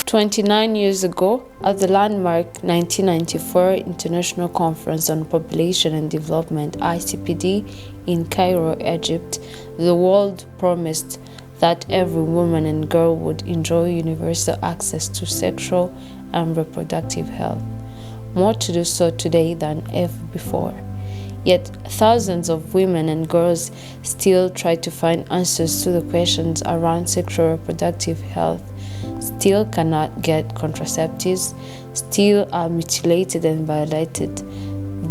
29 years ago, at the landmark 1994 International Conference on Population and Development (ICPD) in Cairo, Egypt, the world promised that every woman and girl would enjoy universal access to sexual and reproductive health, more to do so today than ever before. Yet thousands of women and girls still try to find answers to the questions around sexual reproductive health, still cannot get contraceptives, still are mutilated and violated.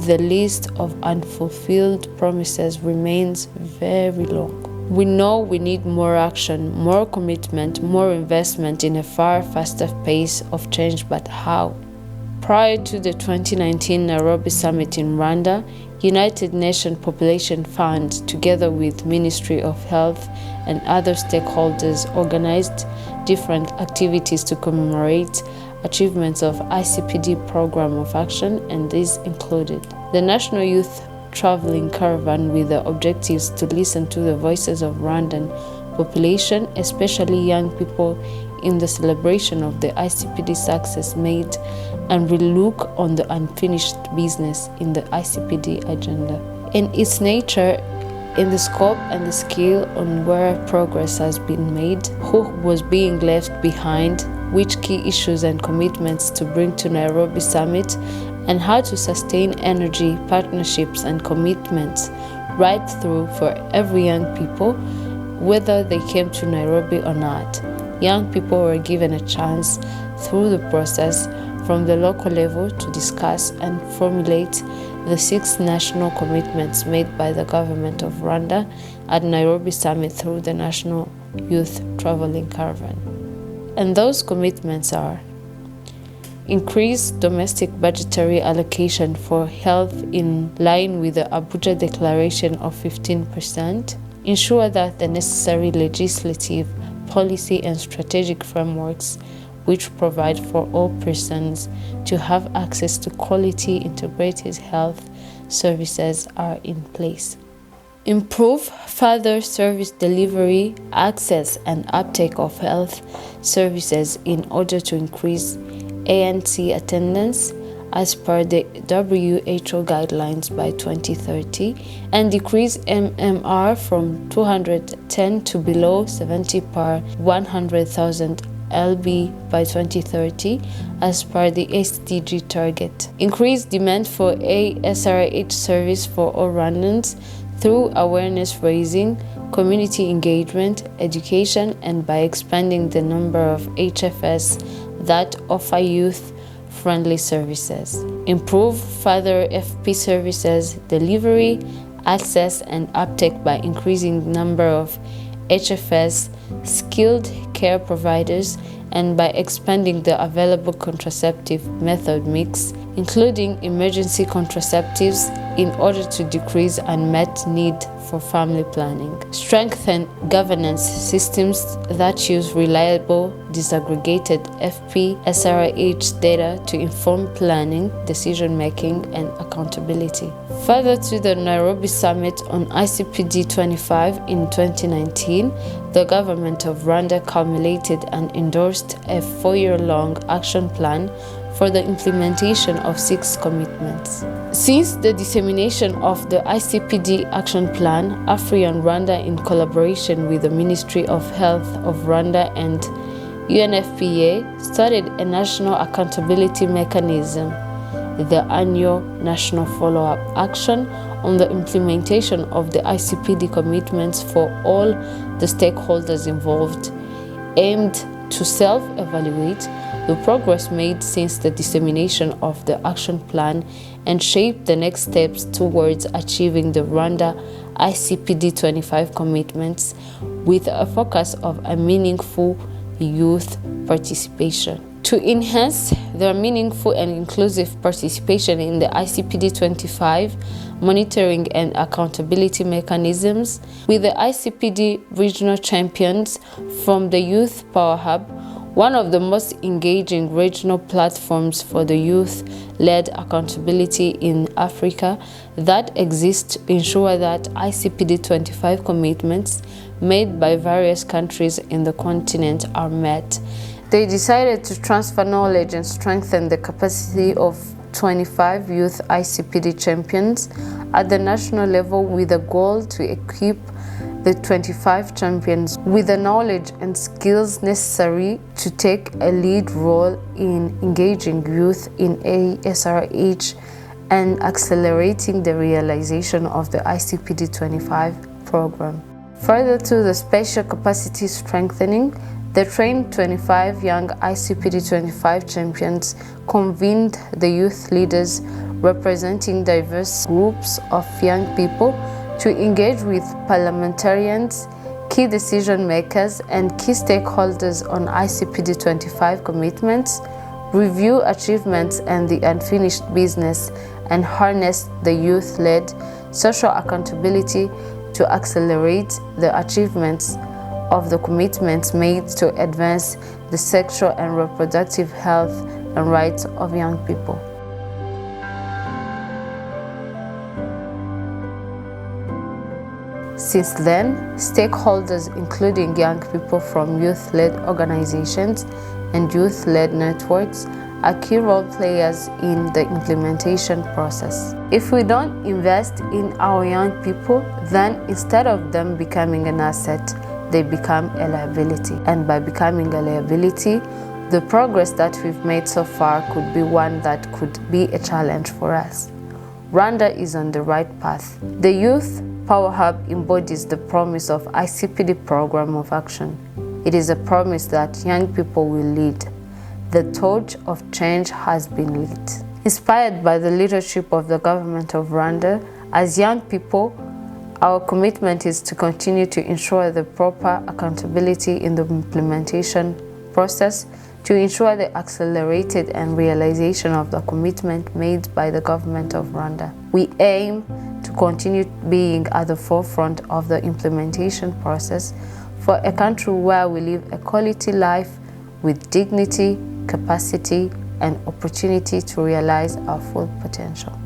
The list of unfulfilled promises remains very long. We know we need more action, more commitment, more investment in a far faster pace of change, but how? Prior to the 2019 Nairobi Summit in Rwanda, United Nations Population Fund, together with Ministry of Health and other stakeholders, organized different activities to commemorate achievements of ICPD Program of Action, and these included the National Youth Traveling Caravan with the objectives to listen to the voices of Rwandan population, especially young people, in the celebration of the ICPD success made and relook on the unfinished business in the ICPD agenda. In its nature, in the scope and the scale on where progress has been made, who was being left behind, which key issues and commitments to bring to Nairobi Summit, and how to sustain energy, partnerships and commitments right through for every young people, whether they came to Nairobi or not. Young people were given a chance through the process from the local level to discuss and formulate the 6 national commitments made by the government of Rwanda at Nairobi Summit through the National Youth Traveling Caravan. And those commitments are: increase domestic budgetary allocation for health in line with the Abuja Declaration of 15%, ensure that the necessary legislative, policy and strategic frameworks which provide for all persons to have access to quality integrated health services are in place. Improve further service delivery, access and uptake of health services in order to increase ANC attendance as per the WHO guidelines by 2030 and decrease MMR from 210 to below 70 per 100,000 LB by 2030 as per the SDG target. Increase demand for a SRH service for all Rwandans through awareness raising, community engagement, education, and by expanding the number of HFS that offer youth-friendly services. Improve further FP services delivery, access, and uptake by increasing the number of HFS skilled care providers and by expanding the available contraceptive method mix, including emergency contraceptives, in order to decrease unmet need for family planning. Strengthen governance systems that use reliable, disaggregated FP SRH data to inform planning, decision-making, and accountability. Further to the Nairobi Summit on ICPD30 in 2019, the government of Rwanda culminated and endorsed a 4-year-long action plan for the implementation of 6 commitments. Since the dissemination of the ICPD Action Plan, AFRI and Rwanda, in collaboration with the Ministry of Health of Rwanda and UNFPA, started a national accountability mechanism, the annual National Follow-up Action on the implementation of the ICPD commitments for all the stakeholders involved, aimed to self-evaluate the progress made since the dissemination of the action plan and shape the next steps towards achieving the Rwanda ICPD25 commitments with a focus of a meaningful youth participation. To enhance their meaningful and inclusive participation in the ICPD25 monitoring and accountability mechanisms, with the ICPD regional champions from the Youth Power Hub, one of the most engaging regional platforms for the youth-led accountability in Africa that exists to ensure that ICPD25 commitments made by various countries in the continent are met. They decided to transfer knowledge and strengthen the capacity of 25 youth ICPD champions at the national level with a goal to equip the 25 champions with the knowledge and skills necessary to take a lead role in engaging youth in ASRH and accelerating the realization of the ICPD25 program. Further to the special capacity strengthening, the trained 25 young ICPD25 champions convened the youth leaders representing diverse groups of young people to engage with parliamentarians, key decision makers, and key stakeholders on ICPD25 commitments, review achievements and the unfinished business, and harness the youth-led social accountability to accelerate the achievements of the commitments made to advance the sexual and reproductive health and rights of young people. Since then, stakeholders including young people from youth-led organizations and youth-led networks are key role players in the implementation process. If we don't invest in our young people, then instead of them becoming an asset, they become a liability. And by becoming a liability, the progress that we've made so far could be one that could be a challenge for us. Rwanda is on the right path. The Youth Power Hub embodies the promise of ICPD Program of Action. It is a promise that young people will lead. The torch of change has been lit. Inspired by the leadership of the government of Rwanda, as young people, our commitment is to continue to ensure the proper accountability in the implementation process, to ensure the accelerated and realization of the commitment made by the government of Rwanda. We aim to continue being at the forefront of the implementation process for a country where we live a quality life with dignity, capacity, and opportunity to realize our full potential.